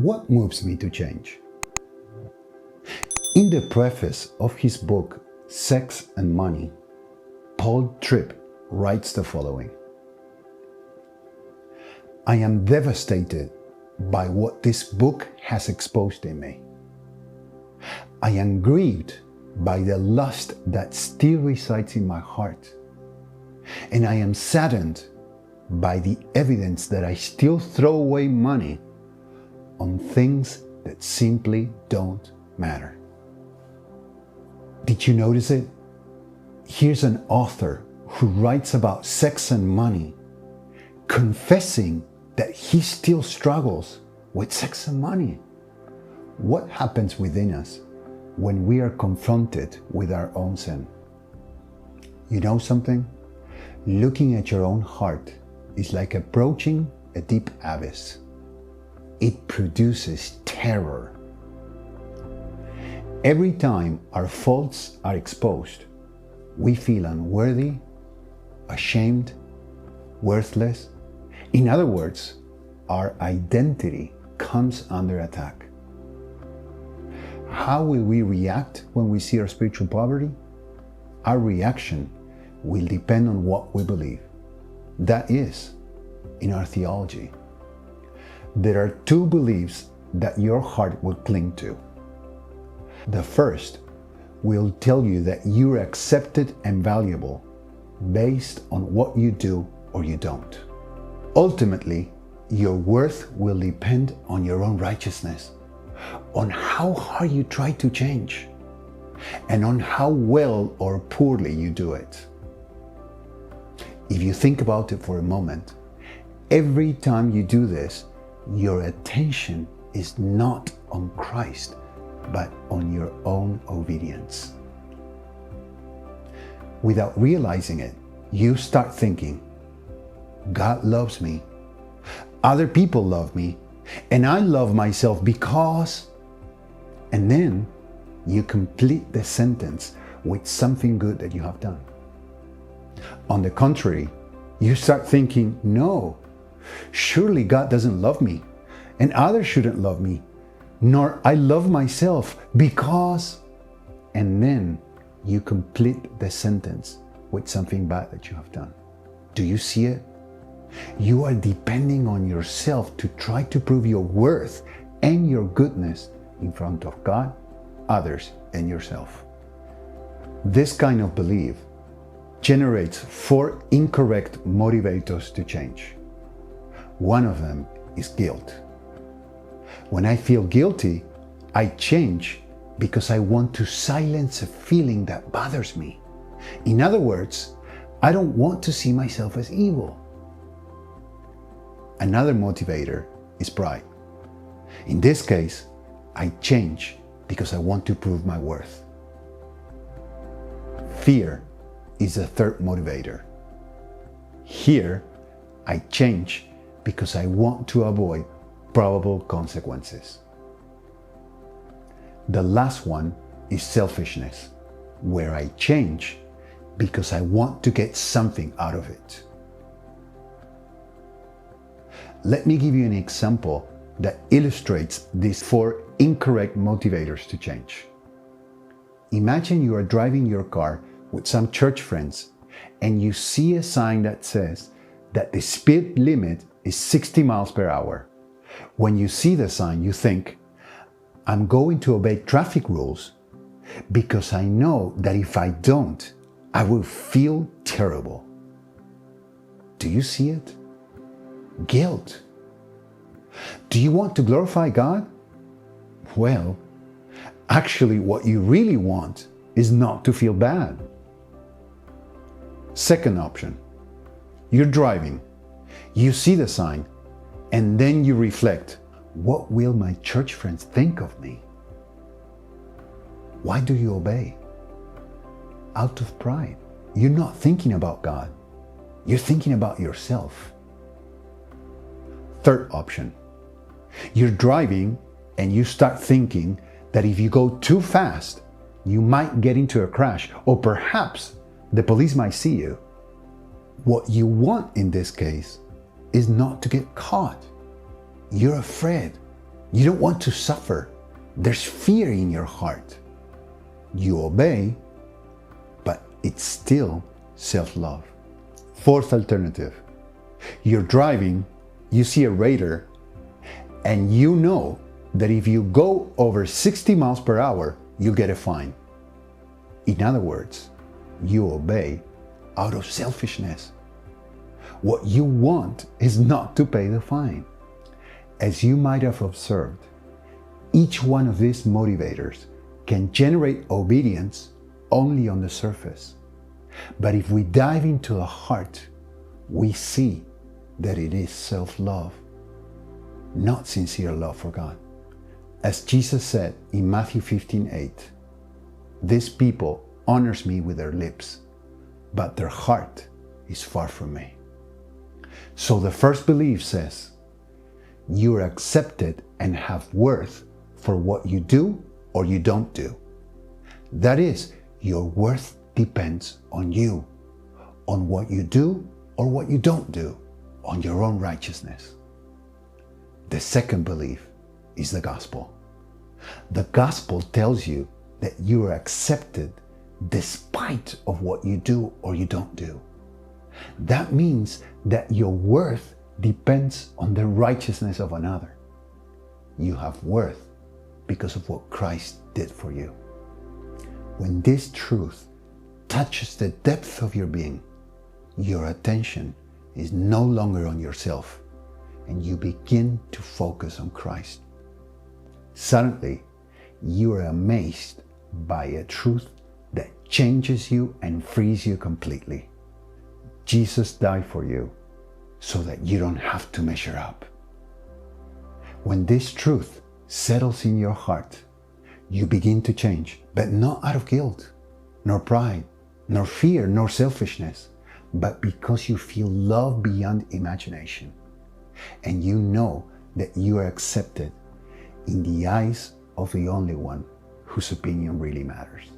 what moves me to change? In the preface of his book, Sex and Money, Paul Tripp writes the following: I am devastated by what this book has exposed in me. I am grieved by the lust that still resides in my heart. And I am saddened by the evidence that I still throw away money on things that simply don't matter. Did you notice it? Here's an author who writes about sex and money, confessing that he still struggles with sex and money. What happens within us when we are confronted with our own sin? You know something? Looking at your own heart is like approaching a deep abyss. It produces terror. Every time our faults are exposed, we feel unworthy, ashamed, worthless. In other words, our identity comes under attack. How will we react when we see our spiritual poverty? Our reaction will depend on what we believe. That is, in our theology. There are two beliefs that your heart will cling to. The first will tell you that you're accepted and valuable based on what you do or you don't. Ultimately, your worth will depend on your own righteousness, on how hard you try to change, and on how well or poorly you do it. If you think about it for a moment, every time you do this, your attention is not on Christ, but on your own obedience. Without realizing it, you start thinking, God loves me, other people love me, and I love myself because... And then you complete the sentence with something good that you have done. On the contrary, you start thinking, no, surely God doesn't love me, and others shouldn't love me, nor I love myself because... And then you complete the sentence with something bad that you have done. Do you see it? You are depending on yourself to try to prove your worth and your goodness in front of God, others, and yourself. This kind of belief generates 4 incorrect motivators to change. One of them is guilt. When I feel guilty, I change because I want to silence a feeling that bothers me. In other words, I don't want to see myself as evil. Another motivator is pride. In this case, I change because I want to prove my worth. Fear is the third motivator. Here, I change because I want to avoid probable consequences. The last one is selfishness, where I change because I want to get something out of it. Let me give you an example that illustrates these 4 incorrect motivators to change. Imagine you are driving your car with some church friends and you see a sign that says that the speed limit is 60 miles per hour. When you see the sign, you think, I'm going to obey traffic rules because I know that if I don't, I will feel terrible. Do you see it? Guilt. Do you want to glorify God? Well, actually what you really want is not to feel bad. Second option, you're driving, you see the sign, and then you reflect, what will my church friends think of me? Why do you obey? Out of pride. You're not thinking about God. You're thinking about yourself. Third option, you're driving and you start thinking that if you go too fast, you might get into a crash, or perhaps the police might see you. What you want in this case is not to get caught. You're afraid. You don't want to suffer. There's fear in your heart. You obey, but it's still self-love. Fourth alternative. You're driving, you see a radar, and you know that if you go over 60 miles per hour, you get a fine. In other words, you obey out of selfishness. What you want is not to pay the fine. As you might have observed, each one of these motivators can generate obedience only on the surface. But if we dive into the heart, we see that it is self-love, not sincere love for God. As Jesus said in Matthew 15:8, "This people honors me with their lips, but their heart is far from me." So the first belief says, you are accepted and have worth for what you do or you don't do. That is, your worth depends on you, on what you do or what you don't do, on your own righteousness. The second belief is the gospel. The gospel tells you that you are accepted despite of what you do or you don't do. That means that your worth depends on the righteousness of another. You have worth because of what Christ did for you. When this truth touches the depth of your being, your attention is no longer on yourself, and you begin to focus on Christ. Suddenly, you are amazed by a truth that changes you and frees you completely. Jesus died for you so that you don't have to measure up. When this truth settles in your heart, you begin to change, but not out of guilt, nor pride, nor fear, nor selfishness, but because you feel love beyond imagination, and you know that you are accepted in the eyes of the only one whose opinion really matters.